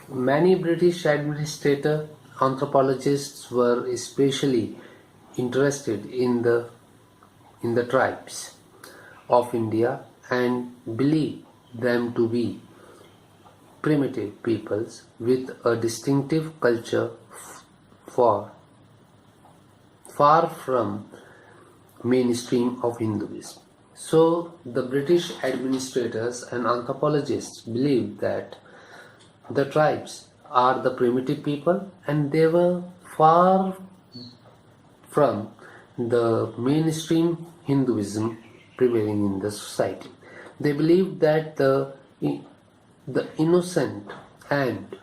Many British administrator anthropologists were especially interested in the tribes of India and believed them to be primitive peoples with a distinctive culture for far from mainstream of Hinduism. So the British administrators and anthropologists believed that the tribes are the primitive people and they were far from the mainstream Hinduism prevailing in the society. They believed that the innocent and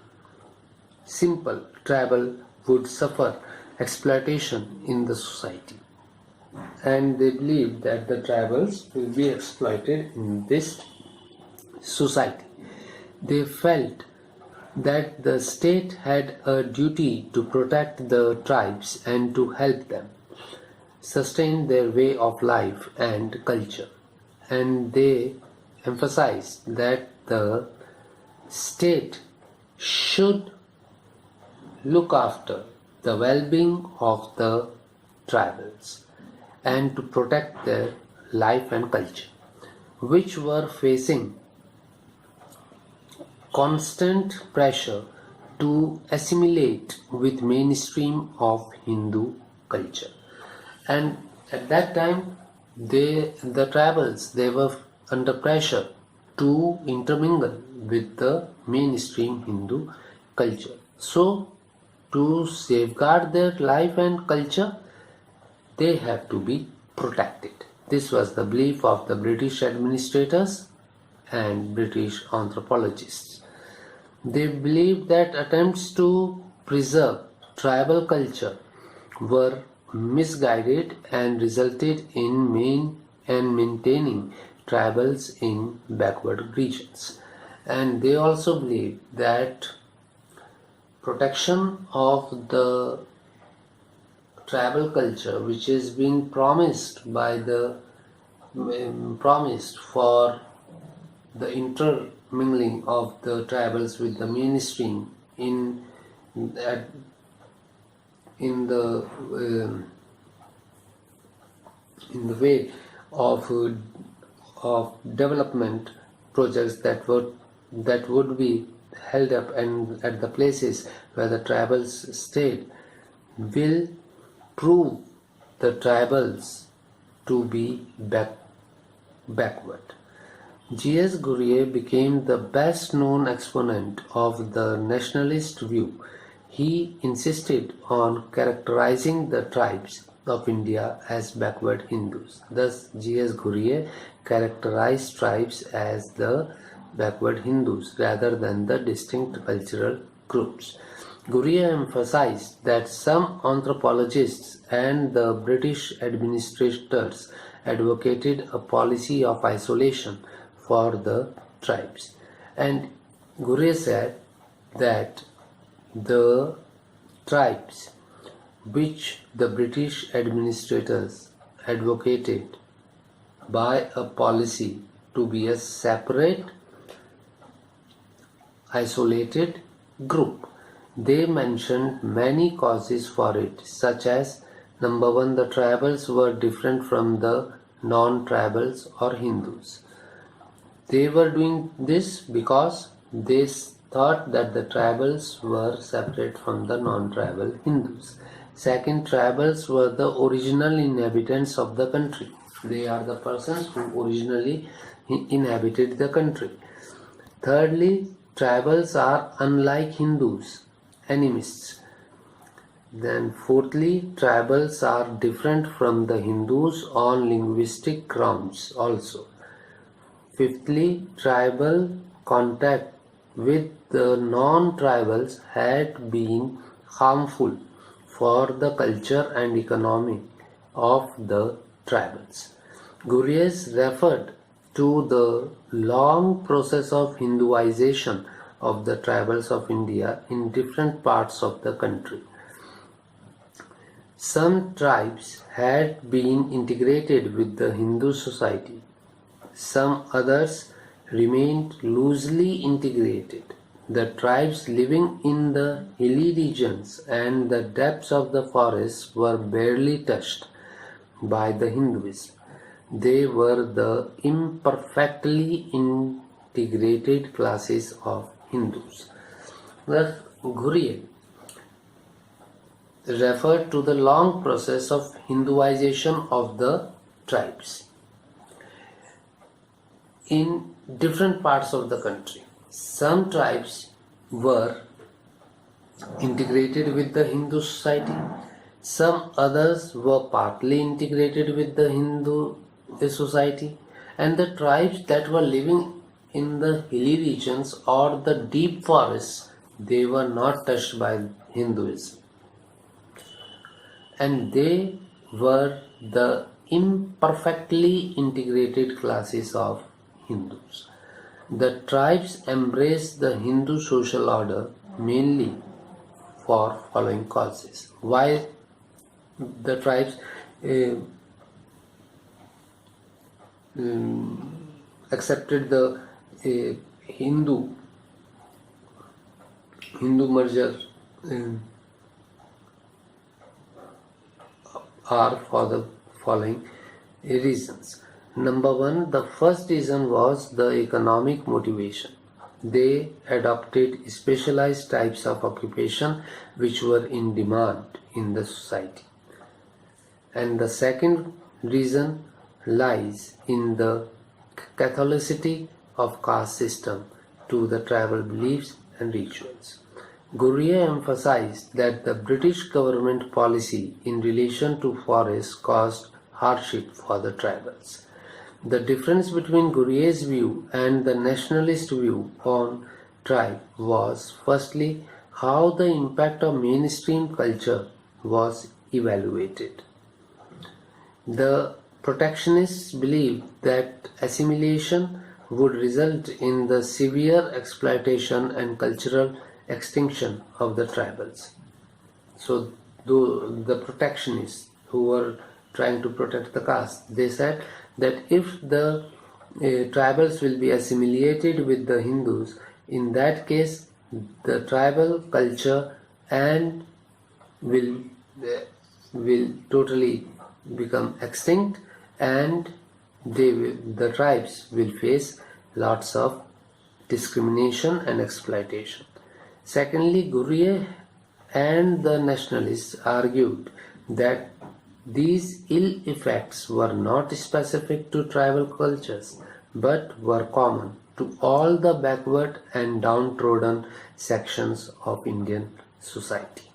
simple tribal would suffer exploitation in the society, and they believed that the tribals will be exploited in this society. They felt that the state had a duty to protect the tribes and to help them sustain their way of life and culture, and they emphasized that the state should look after the well-being of the tribals and to protect their life and culture, which were facing constant pressure to assimilate with mainstream of Hindu culture. And at that time, the tribals, they were under pressure to intermingle with the mainstream Hindu culture. So, to safeguard their life and culture, they have to be protected. This was the belief of the British administrators and British anthropologists. They believed that attempts to preserve tribal culture were misguided and resulted in maintaining tribals in backward regions. And they also believed that protection of the tribal culture, which is being promised by the promised for the intermingling of the tribals with the mainstream in the way of development projects that would be held up and at the places where the tribals stayed will prove the tribals to be backward. G.S. Ghurye became the best known exponent of the nationalist view. He insisted on characterizing the tribes of India as backward Hindus. Thus, G.S. Ghurye characterized tribes as the backward Hindus rather than the distinct cultural groups. Ghurye emphasized that some anthropologists and the British administrators advocated a policy of isolation for the tribes. And Ghurye said that the tribes which the British administrators advocated by a policy to be a separate, isolated group. They mentioned many causes for it, such as number one, the tribals were different from the non-tribals or Hindus. They were doing this because they thought that the tribals were separate from the non-tribal Hindus. Second, tribals were the original inhabitants of the country. They are the persons who originally inhabited the country. Thirdly, tribals are unlike Hindus, animists. Then fourthly, tribals are different from the Hindus on linguistic grounds also. Fifthly, tribal contact with the non-tribals had been harmful for the culture and economy of the tribals. Ghurye referred to the long process of Hinduization of the tribals of India in different parts of the country. Some tribes had been integrated with the Hindu society. Some others remained loosely integrated. The tribes living in the hilly regions and the depths of the forests were barely touched by the Hindus. They were the imperfectly integrated classes of Hindus. The Ghuriye referred to the long process of Hinduization of the tribes in different parts of the country. Some tribes were integrated with the Hindu society, some others were partly integrated with the Hindu society, and the tribes that were living in the hilly regions or the deep forests, they were not touched by Hinduism. And they were the imperfectly integrated classes of Hindus. The tribes embraced the Hindu social order mainly for following causes. Why the tribes accepted the Hindu merger are for the following reasons. Number one, the first reason was the economic motivation. They adopted specialized types of occupation which were in demand in the society. And the second reason lies in the catholicity of caste system to the tribal beliefs and rituals. Ghuriye emphasized that the British government policy in relation to forests caused hardship for the tribals. The difference between Ghuriye's view and the nationalist view on tribe was firstly how the impact of mainstream culture was evaluated. The protectionists believed that assimilation would result in the severe exploitation and cultural extinction of the tribals. So the protectionists who were trying to protect the caste, they said that if the tribals will be assimilated with the Hindus, in that case the tribal culture and will totally become extinct, and the tribes will face lots of discrimination and exploitation. Secondly, Ghuriye and the nationalists argued that these ill effects were not specific to tribal cultures but were common to all the backward and downtrodden sections of Indian society.